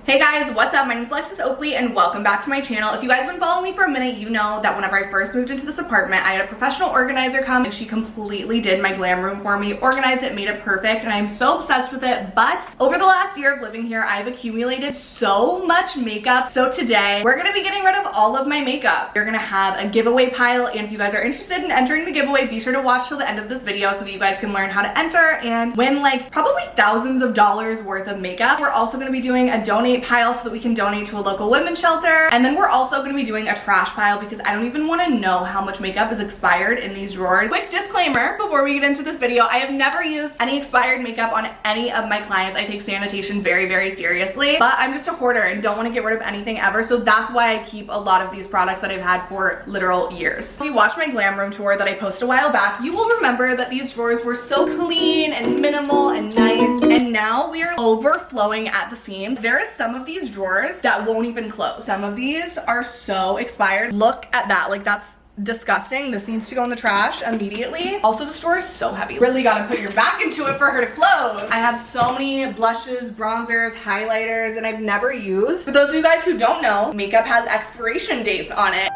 Hey guys, what's up? My name is Alexis Oakley and welcome back to my channel. If you guys have been following me for a minute, you know that whenever I first moved into this apartment, I had a professional organizer come and she completely did my glam room for me, organized it, made it perfect, and I'm so obsessed with it. But over the last year of living here, I've accumulated so much makeup. So today, we're gonna be getting rid of all of my makeup. We're gonna have a giveaway pile, and if you guys are interested in entering the giveaway, be sure to watch till the end of this video so that you guys can learn how to enter and win like probably thousands of dollars worth of makeup. We're also gonna be doing a donate pile so that we can donate to a local women's shelter, and then we're also going to be doing a trash pile because I don't even want to know how much makeup is expired in these drawers. Quick disclaimer before we get into this video, I have never used any expired makeup on any of my clients. I take sanitation very seriously, but I'm just a hoarder and don't want to get rid of anything ever, so that's why I keep a lot of these products that I've had for literal years. If you watched my glam room tour that I posted a while back, you will remember that these drawers were so clean and minimal and nice, and now we are overflowing at the seams. There is some of these drawers that won't even close. Some of these are so expired. Look at that, like that's disgusting. This needs to go in the trash immediately. Also, this drawer is so heavy. Really gotta put your back into it for her to close. I have so many blushes, bronzers, highlighters, and I've never used. For those of you guys who don't know, makeup has expiration dates on it.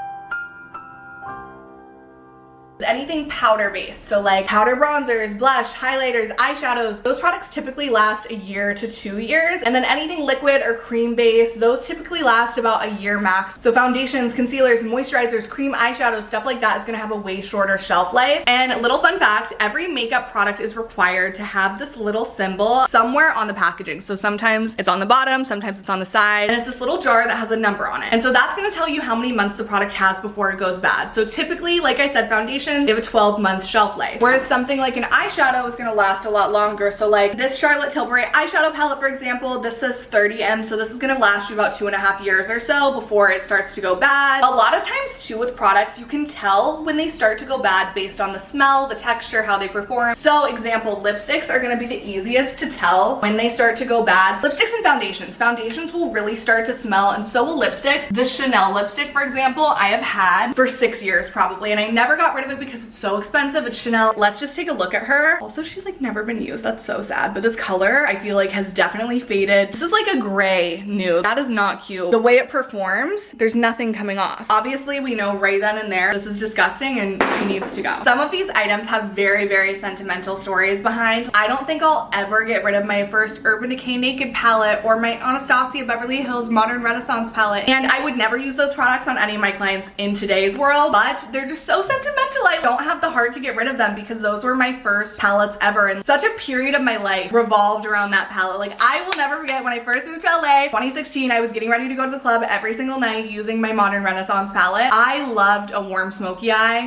Anything powder based, so like powder bronzers, blush, highlighters, eyeshadows, those products typically last a year to 2 years, and then anything liquid or cream based, those typically last about a year max. So foundations, concealers, moisturizers, cream eyeshadows, stuff like that is gonna have a way shorter shelf life. And little fun fact, every makeup product is required to have this little symbol somewhere on the packaging. So sometimes it's on the bottom, sometimes it's on the side, and it's this little jar that has a number on it. And so that's gonna tell you how many months the product has before it goes bad. So typically, like I said, foundation, they have a 12-month shelf life, whereas something like an eyeshadow is going to last a lot longer. So like this Charlotte Tilbury eyeshadow palette, for example, this says 30M, so this is going to last you about 2.5 years or so before it starts to go bad. A lot of times too with products, you can tell when they start to go bad based on the smell, the texture, how they perform. So example, lipsticks are going to be the easiest to tell when they start to go bad. Lipsticks and foundations. Foundations will really start to smell, and so will lipsticks. The Chanel lipstick, for example, I have had for 6 years probably, and I never got rid of it because it's so expensive. It's Chanel. Let's just take a look at her. Also, she's like never been used. That's so sad. But this color I feel like has definitely faded. This is like a gray nude. That is not cute. The way it performs, there's nothing coming off. Obviously, we know right then and there this is disgusting and she needs to go. Some of these items have very sentimental stories behind. I don't think I'll ever get rid of my first Urban Decay Naked palette or my Anastasia Beverly Hills Modern Renaissance palette, and I would never use those products on any of my clients in today's world, but they're just so sentimental. I don't have the heart to get rid of them because those were my first palettes ever, and such a period of my life revolved around that palette. Like, I will never forget when I first moved to LA, 2016, I was getting ready to go to the club every single night using my Modern Renaissance palette. I loved a warm smoky eye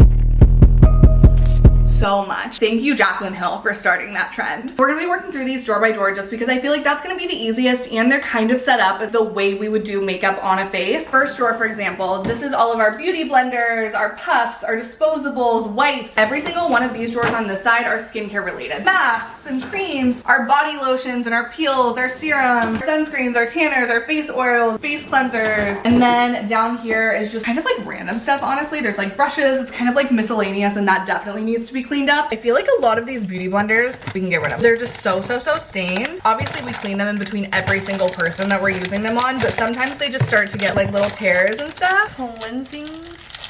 so much. Thank you, Jaclyn Hill, for starting that trend. We're gonna be working through these drawer by drawer just because I feel like that's gonna be the easiest, and they're kind of set up as the way we would do makeup on a face. First drawer, for example, this is all of our beauty blenders, our puffs, our disposables, wipes. Every single one of these drawers on this side are skincare related. Masks and creams, our body lotions and our peels, our serums, our sunscreens, our tanners, our face oils, face cleansers. And then down here is just kind of like random stuff, honestly. There's like brushes. It's kind of like miscellaneous, and that definitely needs to be cleaned up. I feel like a lot of these beauty blenders we can get rid of. They're just so stained. Obviously we clean them in between every single person that we're using them on, but sometimes they just start to get like little tears and stuff. Cleansing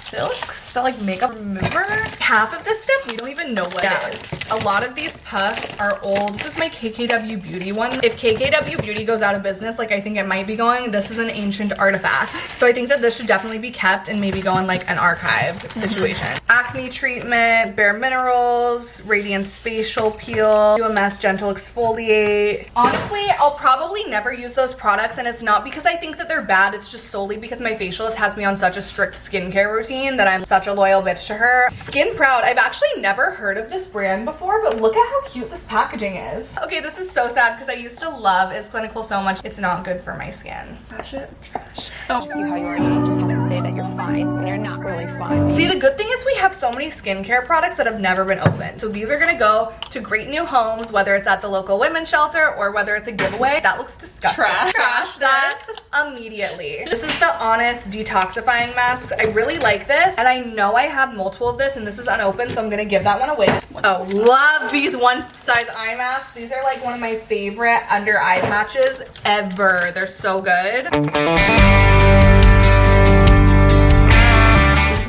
silks, that like makeup remover. Half of this stuff we don't even know what it is. A lot of these puffs are old. This is my KKW Beauty one. If KKW Beauty goes out of business, like I think it might be going, this is an ancient artifact. So I think that this should definitely be kept and maybe go in like an archive situation. Acne treatment, Bare Minerals, Radiance facial peel, UMS gentle exfoliate. Honestly, I'll probably never use those products, and it's not because I think that they're bad. It's just solely because my facialist has me on such a strict skincare routine that I'm such a loyal bitch to her. Skin Proud. I've actually never heard of this brand before, but look at how cute this packaging is. Okay, this is so sad because I used to love Is Clinical so much. It's not good for my skin. Trash it. Trash. Oh. See how you are. You just have to say that you're fine when you're not really fine. See, the good thing is we have so many skincare products that have never been opened. So these are gonna go to great new homes, whether it's at the local women's shelter or whether it's a giveaway. That looks disgusting. Trash that. spots immediately. This is the Honest Detoxifying Mask. I really like this, and I know I have multiple of this, and this is unopened, so I'm gonna give that one away. Oh, love these one size eye masks. These are like one of my favorite under eye patches ever. They're so good.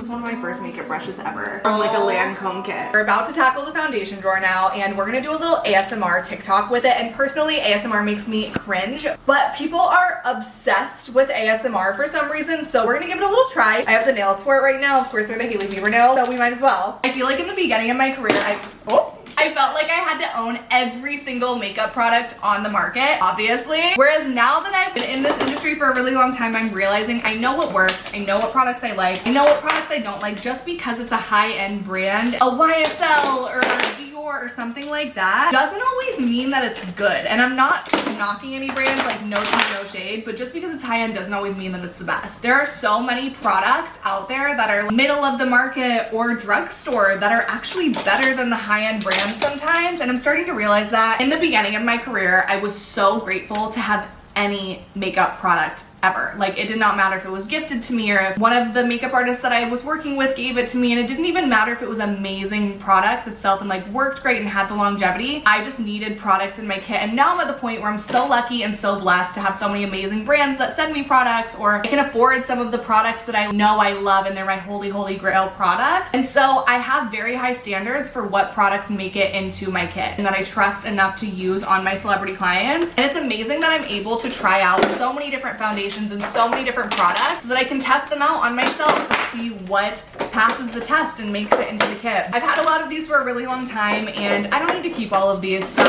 One of my first makeup brushes ever from like a Lancome kit. We're about to tackle the foundation drawer now, and we're gonna do a little ASMR TikTok with it. And personally, ASMR makes me cringe, but people are obsessed with ASMR for some reason, so we're gonna give it a little try. I have the nails for it right now. Of course, they're the Hailey Bieber nails, so we might as well. I feel like in the beginning of my career, I felt like I had to own every single makeup product on the market, obviously. Whereas now that I've been in this industry for a really long time, I'm realizing I know what works, I know what products I like, I know what products I don't like. Just because it's a high-end brand, a YSL or Dior or something like that, doesn't always mean that it's good. And I'm not knocking any brands, like no tea, no shade, but just because it's high-end doesn't always mean that it's the best. There are so many products out there that are middle of the market or drugstore that are actually better than the high-end brands sometimes, and I'm starting to realize that. In the beginning of my career, I was so grateful to have any makeup product ever. Like, it did not matter if it was gifted to me or if one of the makeup artists that I was working with gave it to me, and it didn't even matter if it was amazing products itself and like worked great and had the longevity. I just needed products in my kit, and now I'm at the point where I'm so lucky and so blessed to have so many amazing brands that send me products, or I can afford some of the products that I know I love and they're my holy grail products. And so I have very high standards for what products make it into my kit and that I trust enough to use on my celebrity clients. And it's amazing that I'm able to try out so many different foundations and so many different products so that I can test them out on myself to see what passes the test and makes it into the kit. I've had a lot of these for a really long time, and I don't need to keep all of these. So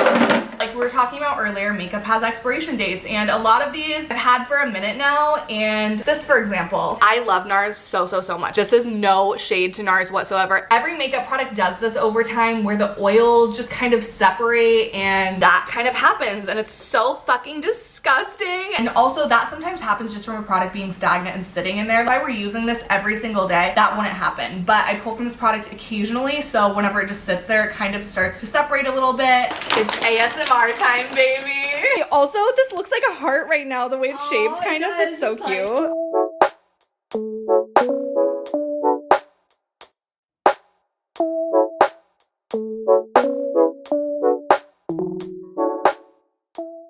like we were talking about earlier, makeup has expiration dates, and a lot of these I've had for a minute now. And this, for example, I love NARS so much. This is no shade to NARS whatsoever. Every makeup product does this over time, where the oils just kind of separate, and that kind of happens, and it's so fucking disgusting. And also that sometimes happens just from a product being stagnant and sitting in there. If I were using this every single day, that wouldn't happen. But I pull from this product occasionally, so whenever it just sits there, it kind of starts to separate a little bit. It's ASMR time, baby. Also, this looks like a heart right now, the way it's shaped, kind of. It's so cute.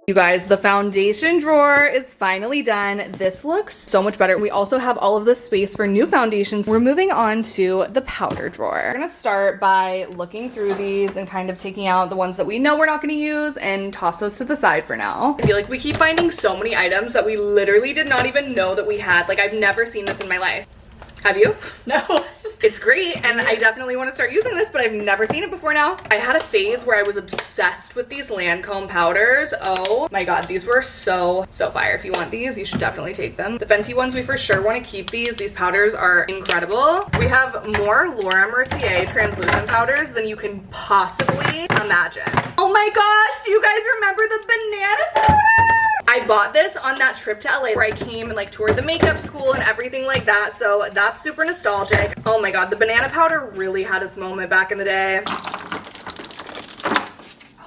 You guys, the foundation drawer is finally done. This looks so much better. We also have all of this space for new foundations. We're moving on to the powder drawer. We're gonna start by looking through these and kind of taking out the ones that we know we're not gonna use and toss those to the side for now. I feel like we keep finding so many items that we literally did not even know that we had. Like, I've never seen this in my life. Have you? No. It's great, and I definitely want to start using this, but I've never seen it before now. I had a phase where I was obsessed with these Lancome powders. Oh my god, these were so fire. If you want these, you should definitely take them. The Fenty ones, we for sure want to keep these. These powders are incredible. We have more Laura Mercier translucent powders than you can possibly imagine. Oh my gosh, do you guys remember the banana powder? I bought this on that trip to LA where I came and like toured the makeup school and everything like that, so that's super nostalgic. Oh my god, the banana powder really had its moment back in the day. Oh,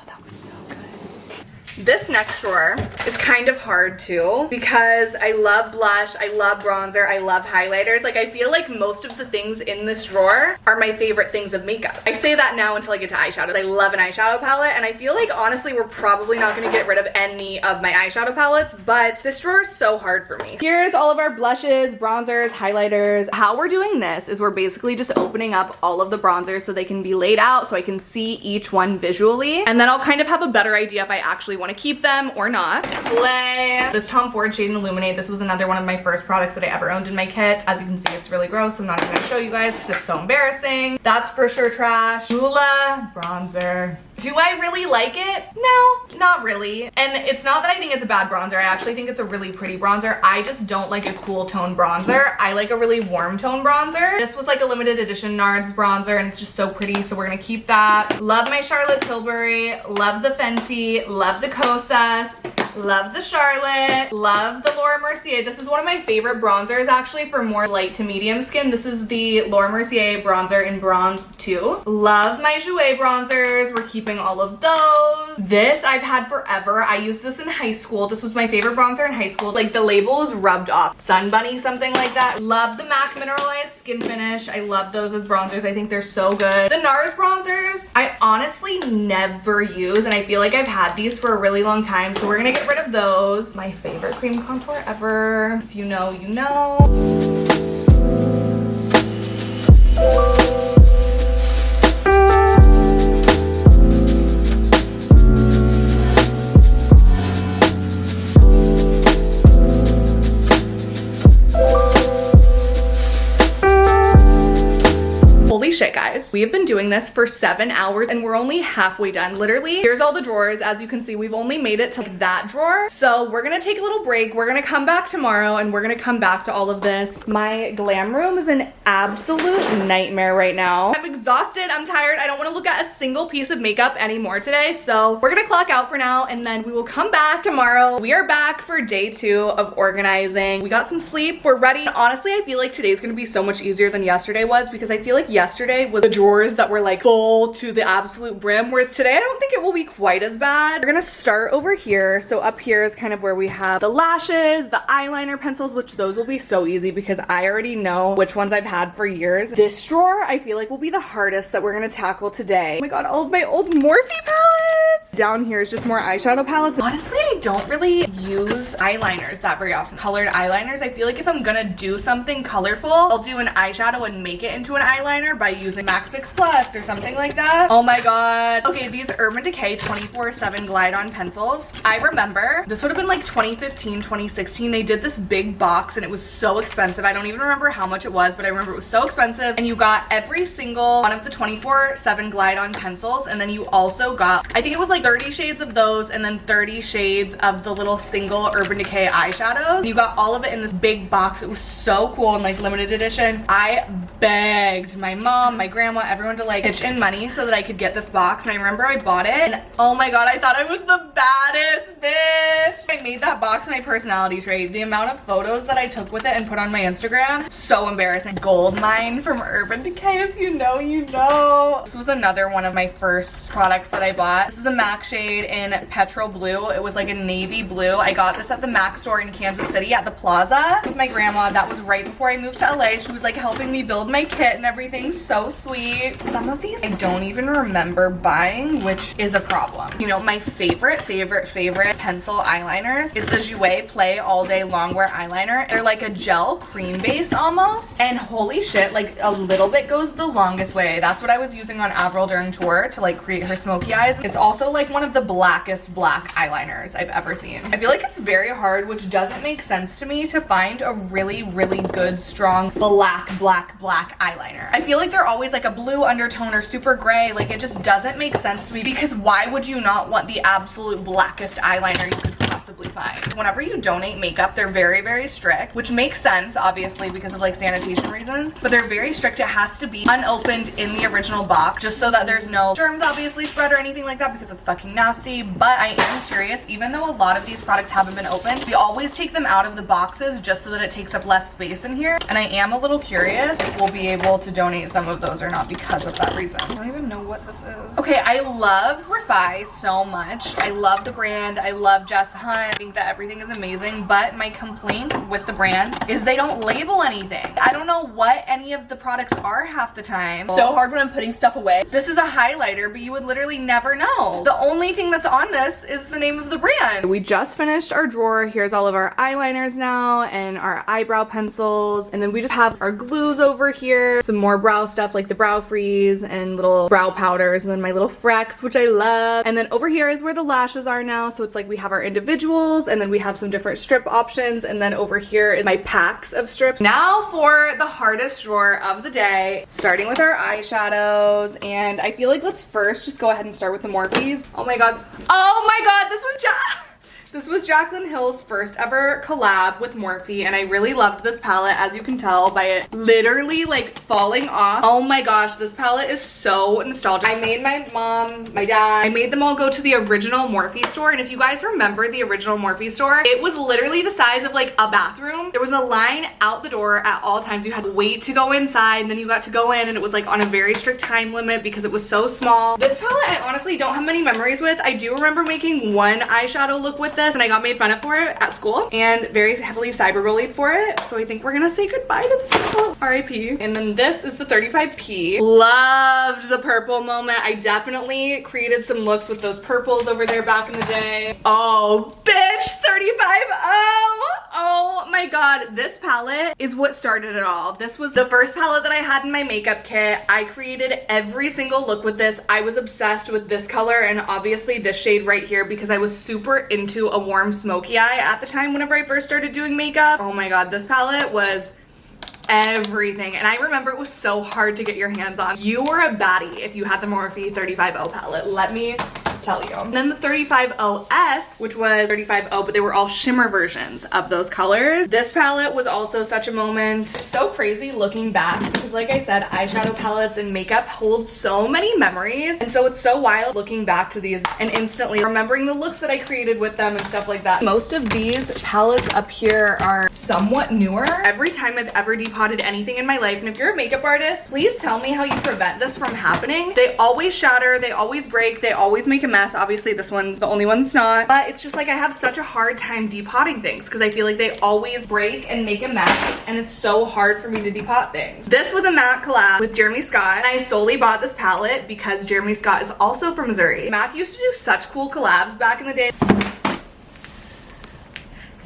that was so good. This next drawer is kind of hard too, because I love blush, I love bronzer, I love highlighters. Like, I feel like most of the things in this drawer are my favorite things of makeup. I say that now until I get to eyeshadows. I love an eyeshadow palette, and I feel like honestly we're probably not gonna get rid of any of my eyeshadow palettes, but this drawer is so hard for me. Here's all of our blushes, bronzers, highlighters. How we're doing this is we're basically just opening up all of the bronzers so they can be laid out so I can see each one visually, and then I'll kind of have a better idea if I actually want to keep them or not. Slay. This Tom Ford Shade and Illuminate, this was another one of my first products that I ever owned in my kit. As you can see, it's really gross. I'm not even gonna show you guys because it's so embarrassing. That's for sure trash. Mula bronzer. Do I really like it? No, not really. And it's not that I think it's a bad bronzer. I actually think it's a really pretty bronzer. I just don't like a cool tone bronzer. I like a really warm tone bronzer. This was like a limited edition NARS bronzer, and it's just so pretty, so we're gonna keep that. Love my Charlotte Tilbury. Love the Fenty. Love the Kosas. Love the Charlotte. Love the Laura Mercier. This is one of my favorite bronzers actually for more light to medium skin. This is the Laura Mercier bronzer in Bronze 2. Love my Jouer bronzers. We're keeping all of those. This I've had forever. I used this in high school. This was my favorite bronzer in high school. Like the label is rubbed off. Sun Bunny, something like that. Love the MAC Mineralized Skin Finish. I love those as bronzers. I think they're so good. The NARS bronzers, I honestly never use, and I feel like I've had these for a really long time, so we're gonna get rid of those. My favorite cream contour ever. If you know, you know. Holy shit, guys. We have been doing this for 7 hours and we're only halfway done. Literally, here's all the drawers. As you can see, we've only made it to that drawer. So we're gonna take a little break. We're gonna come back tomorrow and we're gonna come back to all of this. My glam room is an absolute nightmare right now. I'm exhausted, I'm tired. I don't wanna look at a single piece of makeup anymore today. So we're gonna clock out for now and then we will come back tomorrow. We are back for day 2 of organizing. We got some sleep, we're ready. Honestly, I feel like today's gonna be so much easier than yesterday was because I feel like yesterday was the drawers that were like full to the absolute brim, whereas today I don't think it will be quite as bad. We're gonna start over here. So up here is kind of where we have the lashes, the eyeliner pencils, which those will be so easy because I already know which ones I've had for years. This drawer I feel like will be the hardest that we're gonna tackle today. Oh my god, all of my old Morphe palettes! Down here is just more eyeshadow palettes. Honestly, I don't really use eyeliners that very often. Colored eyeliners, I feel like if I'm gonna do something colorful, I'll do an eyeshadow and make it into an eyeliner by using Max Fix Plus or something like that. Oh my god. Okay, these Urban Decay 24/7 Glide On pencils. I remember, this would have been like 2015, 2016. They did this big box and it was so expensive. I don't even remember how much it was, but I remember it was so expensive. And you got every single one of the 24/7 Glide On pencils. And then you also got, I think it was like 30 shades of those and then 30 shades of the little single Urban Decay eyeshadows. And you got all of it in this big box. It was so cool and like limited edition. I begged my mom, my grandma, everyone to like pitch in money so that I could get this box. And I remember I bought it and oh my god, I thought I was the baddest bitch. I made that box my personality trait. The amount of photos that I took with it and put on my Instagram, so embarrassing. Gold Mine from Urban Decay, if you know, you know. This was another one of my first products that I bought. This is a MAC shade in Petrol Blue. It was like a navy blue. I got this at the MAC store in Kansas City at the Plaza with my grandma. That was right before I moved to LA. She was like helping me build my kit and everything. So sweet. Some of these I don't even remember buying, which is a problem. You know, my favorite pencil eyeliners is the Jouer Play All Day Longwear eyeliner. They're like a gel cream base almost. And holy shit, like a little bit goes the longest way. That's what I was using on Avril during tour to like create her smoky eyes. It's also like one of the blackest black eyeliners I've ever seen. I feel like it's very hard, which doesn't make sense to me, to find a really good, strong black eyeliner. I feel like they're always like a blue undertone or super gray. Like it just doesn't make sense to me because why would you not want the absolute blackest eyeliner you could possibly find? Whenever you donate makeup, they're very strict, which makes sense obviously because of like sanitation reasons, but they're very strict. It has to be unopened in the original box just so that there's no germs obviously spread or anything like that because it's fucking nasty. But I am curious, even though a lot of these products haven't been opened, we always take them out of the boxes just so that it takes up less space in here. And I am a little curious if we'll be able to donate some of those or not because of that reason. I don't even know what this is. Okay, I love Refi so much. I love the brand. I love Jess Hunt. I think that everything is amazing, but my complaint with the brand is they don't label anything. I don't know what any of the products are half the time. So hard when I'm putting stuff away. This is a highlighter, but you would literally never know. The only thing that's on this is the name of the brand. We just finished our drawer. Here's all of our eyeliners now and our eyebrow pencils. And then we just have our glues over here. Some more brow stuff like the brow freeze and little brow powders and then my little Frex, which I love. And then over here is where the lashes are now. So it's like we have our individuals and then we have some different strip options. And then over here is my packs of strips. Now for the hardest drawer of the day, starting with our eyeshadows. And I feel like let's first just go ahead and start with the Morphes. Oh my god. Oh my god, this was This was Jaclyn Hill's first ever collab with Morphe, and I really loved this palette, as you can tell by it literally like falling off. Oh my gosh, this palette is so nostalgic. I made my mom, my dad, I made them all go to the original Morphe store, and if you guys remember the original Morphe store, it was literally the size of like a bathroom. There was a line out the door at all times. You had to wait to go inside, and then you got to go in, and it was like on a very strict time limit because it was so small. This palette I honestly don't have many memories with. I do remember making one eyeshadow look with this, and I got made fun of for it at school and very heavily cyberbullied for it. So I think we're gonna say goodbye to this palette. R.I.P. And then this is the 35P. Loved the purple moment. I definitely created some looks with those purples over there back in the day. Oh, bitch, 35O. Oh my god, this palette is what started it all. This was the first palette that I had in my makeup kit. I created every single look with this. I was obsessed with this color and obviously this shade right here because I was super into a warm smoky eye at the time whenever I first started doing makeup. Oh my god, this palette was everything, and I remember it was so hard to get your hands on. You were a baddie if you had the Morphe 35O palette, let me tell you. And then the 35OS, which was 35O, but they were all shimmer versions of those colors. This palette was also such a moment. It's so crazy looking back because like I said, eyeshadow palettes and makeup hold so many memories, and so it's so wild looking back to these and instantly remembering the looks that I created with them and stuff like that. Most of these palettes up here are somewhat newer. Every time I've ever depotted anything in my life, and if you're a makeup artist, please tell me how you prevent this from happening. They always shatter, they always break, they always make a mess. Obviously this one's the only one that's not, but it's just like I have such a hard time depotting things because I feel like they always break and make a mess, and it's so hard for me to depot things. This was a matte collab with Jeremy Scott, and I solely bought this palette because Jeremy Scott is also from Missouri. Mac used to do such cool collabs back in the day.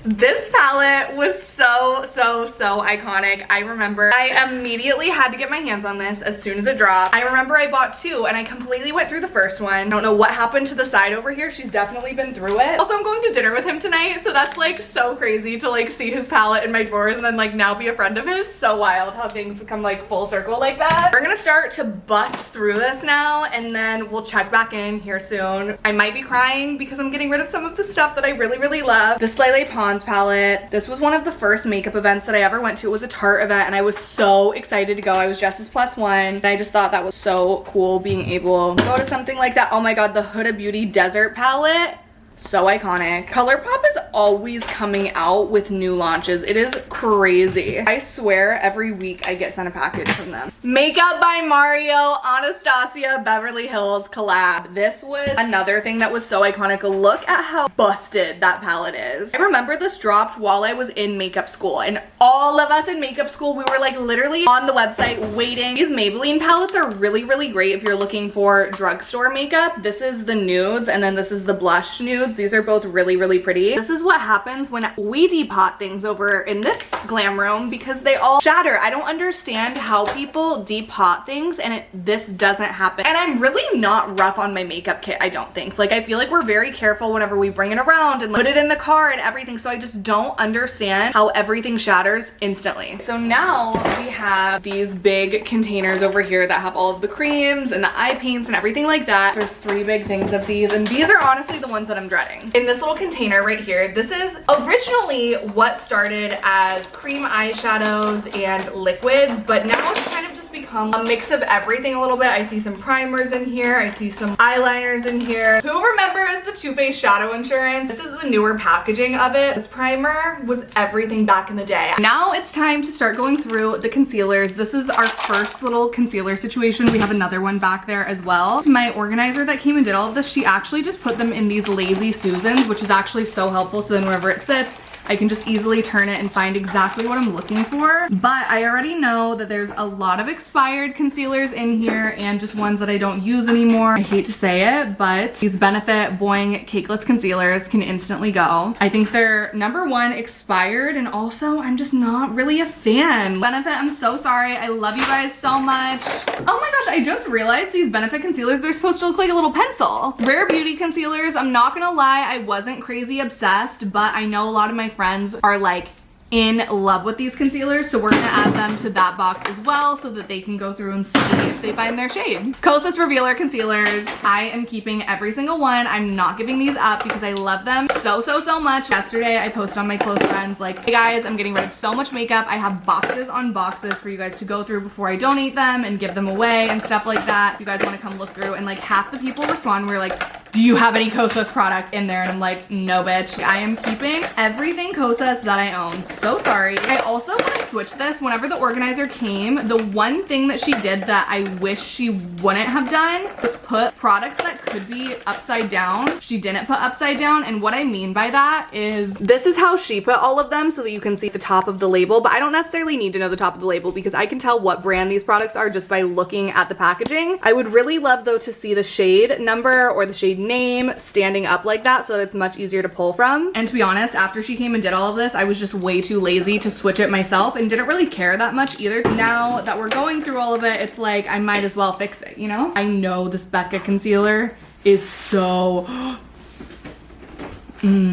This palette was so iconic. I remember I immediately had to get my hands on this as soon as it dropped. I remember I bought two and I completely went through the first one. I don't know what happened to the side over here. She's definitely been through it. Also, I'm going to dinner with him tonight, so that's like so crazy to like see his palette in my drawers and then like now be a friend of his. So wild how things come like full circle like that. We're gonna start to bust through this now, and then we'll check back in here soon. I might be crying because I'm getting rid of some of the stuff that I really love. The Slay Pond's palette. This was one of the first makeup events that I ever went to. It was a Tarte event and I was so excited to go. I was Jess's +1 and I just thought that was so cool being able to go to something like that. Oh my god, the Huda Beauty Desert palette. So iconic. ColourPop is always coming out with new launches. It is crazy. I swear every week I get sent a package from them. Makeup by Mario, Anastasia, Beverly Hills collab. This was another thing that was so iconic. Look at how busted that palette is. I remember this dropped while I was in makeup school, and all of us in makeup school, we were like literally on the website waiting. These Maybelline palettes are really great if you're looking for drugstore makeup. This is the nudes, and then this is the blush nudes. These are both really pretty. This is what happens when we depot things over in this glam room because they all shatter. I don't understand how people depot things and this doesn't happen. And I'm really not rough on my makeup kit, I don't think. Like, I feel like we're very careful whenever we bring it around and put it in the car and everything, so I just don't understand how everything shatters instantly. So now we have these big containers over here that have all of the creams and the eye paints and everything like that. There's 3 big things of these, and these are honestly the ones that I'm dreading. In this little container right here, this is originally what started as cream eyeshadows and liquids, but now it's kind of just become a mix of everything a little bit. I see some primers in here. I see some eyeliners in here. Who remembers the Too Faced Shadow Insurance? This is the newer packaging of it. This primer was everything back in the day. Now it's time to start going through the concealers. This is our first little concealer situation. We have another one back there as well. My organizer that came and did all of this, she actually just put them in these Lazy Susans, which is actually so helpful. So then wherever it sits, I can just easily turn it and find exactly what I'm looking for. But I already know that there's a lot of expired concealers in here and just ones that I don't use anymore. I hate to say it, but these Benefit Boing Cakeless Concealers can instantly go. I think they're #1 expired, and also I'm just not really a fan. Benefit, I'm so sorry. I love you guys so much. Oh my gosh, I just realized these Benefit concealers, they're supposed to look like a little pencil. Rare Beauty concealers, I'm not gonna lie, I wasn't crazy obsessed, but I know a lot of my friends are like in love with these concealers, so we're gonna add them to that box as well so that they can go through and see if they find their shade. Kosas Revealer concealers. I am keeping every single one. I'm not giving these up because I love them so much. Yesterday I posted on my close friends like, hey guys, I'm getting rid of so much makeup. I have boxes on boxes for you guys to go through before I donate them and give them away and stuff like that. If you guys want to come look through, and like half the people respond, we're like, do you have any Kosas products in there? And I'm like, no bitch, I am keeping everything Kosas that I own. So sorry. I also want to switch this. Whenever the organizer came, the one thing that she did that I wish she wouldn't have done was put products that could be upside down. She didn't put upside down, and what I mean by that is this is how she put all of them so that you can see the top of the label, but I don't necessarily need to know the top of the label because I can tell what brand these products are just by looking at the packaging. I would really love though to see the shade number or the shade name standing up like that so that it's much easier to pull from. And to be honest, after she came and did all of this, I was just way too lazy to switch it myself and didn't really care that much either. Now that we're going through all of it, it's like I might as well fix it, you know? I know this Becca concealer is so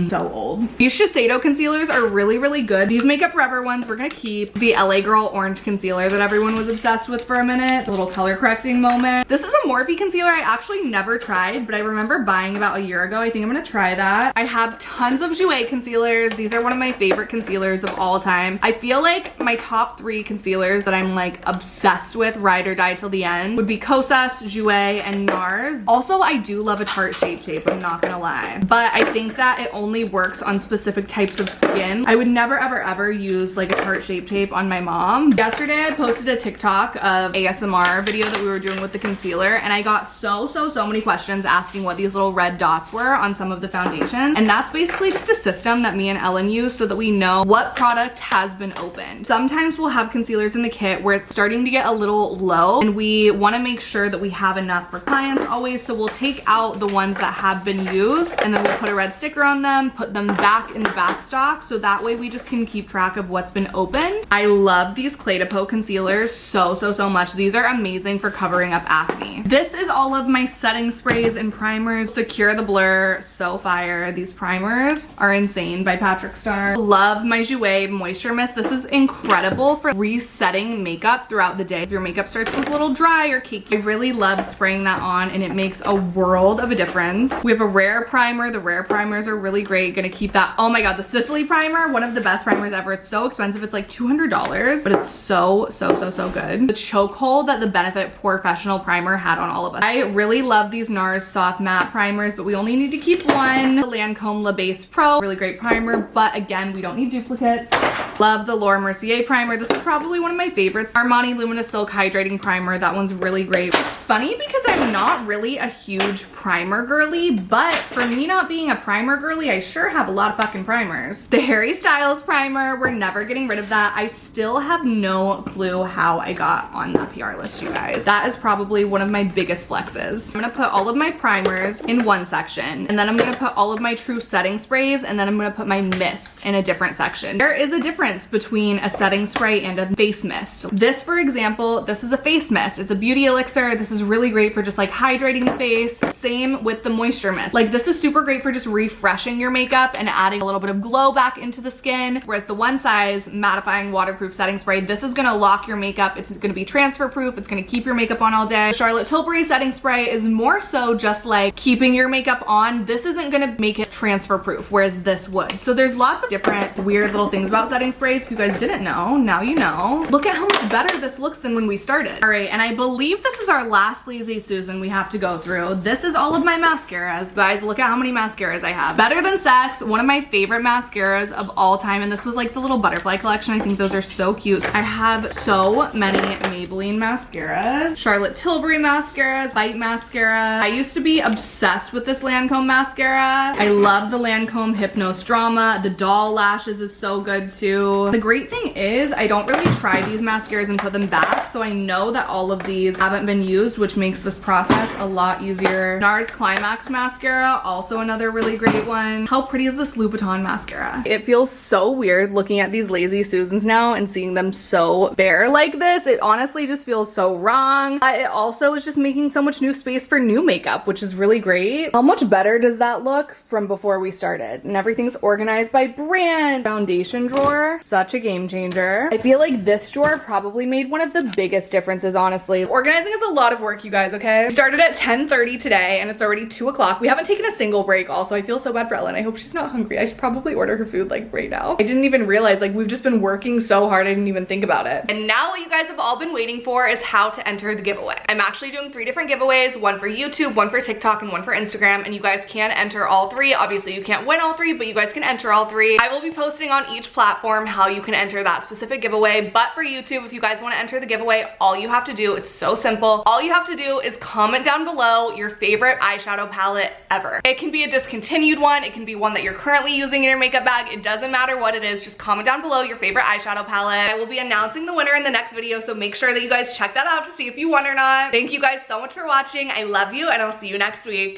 so old. These Shiseido concealers are really good. These Makeup Forever ones we're gonna keep. The LA Girl orange concealer that everyone was obsessed with for a minute. A little color correcting moment. This is a Morphe concealer I actually never tried, but I remember buying about a year ago. I think I'm gonna try that. I have tons of Jouer concealers. These are one of my favorite concealers of all time. I feel like my top 3 concealers that I'm like obsessed with, ride or die till the end, would be Kosas, Jouer, and NARS. Also, I do love a Tarte Shape Tape, I'm not gonna lie. But I think that it only works on specific types of skin. I would never ever use like a Tarte Shape Tape on my mom. Yesterday I posted a TikTok of ASMR video that we were doing with the concealer, and I got so many questions asking what these little red dots were on some of the foundation. And that's basically just a system that me and Ellen use so that we know what product has been opened. Sometimes we'll have concealers in the kit where it's starting to get a little low and we want to make sure that we have enough for clients always, so we'll take out the ones that have been used and then we'll put a red sticker on them, put them back in the back stock, so that way we just can keep track of what's been opened. I love these Clé de Peau concealers so much. These are amazing for covering up acne. This is all of my setting sprays and primers. Secure the Blur, so fire. These primers are insane by Patrick Star. Love my Jouer Moisture Mist. This is incredible for resetting makeup throughout the day. If your makeup starts to look a little dry or cakey, I really love spraying that on and it makes a world of a difference. We have a Rare primer. The Rare primers are really great. Gonna keep that. Oh my god, the Sicily primer, one of the best primers ever. It's so expensive. It's like $200, but it's so good. The chokehold that the Benefit Professional primer had on all of us. I really love these NARS soft matte primers, but we only need to keep one. The Lancome La Base Pro, really great primer, but again, we don't need duplicates. Love the Laura Mercier primer. This is probably one of my favorites. Armani Luminous Silk Hydrating Primer. That one's really great. It's funny because I'm not really a huge primer girly, but for me not being a primer girly, I sure have a lot of fucking primers. The Harry Styles primer, we're never getting rid of that. I still have no clue how I got on that PR list, you guys. That is probably one of my biggest flexes. I'm gonna put all of my primers in one section, and then I'm gonna put all of my true setting sprays, and then I'm gonna put my mists in a different section. There is a difference between a setting spray and a face mist. This, for example, this is a face mist. It's a beauty elixir. This is really great for just like hydrating the face. Same with the moisture mist. Like this is super great for just refreshing your makeup and adding a little bit of glow back into the skin. Whereas the One Size mattifying waterproof setting spray, this is gonna lock your makeup. It's gonna be transfer proof. It's gonna keep your makeup on all day. Charlotte Tilbury setting spray is more so just like keeping your makeup on. This isn't gonna make it transfer proof, whereas this would. So there's lots of different weird little things about setting sprays. If you guys didn't know, now you know. Look at how much better this looks than when we started. All right, and I believe this is our last Lazy Susan we have to go through. This is all of my mascaras. Guys, look at how many mascaras I have. Better Than Sex, one of my favorite mascaras of all time, and this was like the little butterfly collection. I think those are so cute. I have so many Maybelline mascaras, Charlotte Tilbury mascaras, Bite mascara. I used to be obsessed with this Lancome mascara. I love the Lancome Hypnose Drama. The doll lashes is so good too. The great thing is I don't really try these mascaras and put them back, so I know that all of these haven't been used, which makes this process a lot easier. NARS Climax mascara, also another really great one. How pretty is this Louboutin mascara? It feels so weird looking at these Lazy Susans now and seeing them so bare like this. It honestly just feels so wrong. It also is just making so much new space for new makeup, which is really great. How much better does that look from before we started? And everything's organized by brand. Foundation drawer, such a game changer. I feel like this drawer probably made one of the biggest differences, honestly. Organizing is a lot of work, you guys, okay? We started at 10:30 today and it's already 2 o'clock. We haven't taken a single break also. I feel so bad for Ellen. I hope she's not hungry. I should probably order her food like right now. I didn't even realize, like, we've just been working so hard. I didn't even think about it. And now what you guys have all been waiting for is how to enter the giveaway. I'm actually doing 3 different giveaways, one for YouTube, one for TikTok, and one for Instagram, and you guys can enter all 3. Obviously you can't win all 3, but you guys can enter all 3. I will be posting on each platform how you can enter that specific giveaway, but for YouTube, if you guys want to enter the giveaway, all you have to do, it's so simple, all you have to do is comment down below your favorite eyeshadow palette ever. It can be a discontinued one, it can be one that you're currently using in your makeup bag, it doesn't matter what it is, just comment down below your favorite eyeshadow palette. I will be announcing the winner in the next video, so make sure that you guys check that out to see if you won or not. Thank you guys so much for watching. I love you, and I'll see you next week.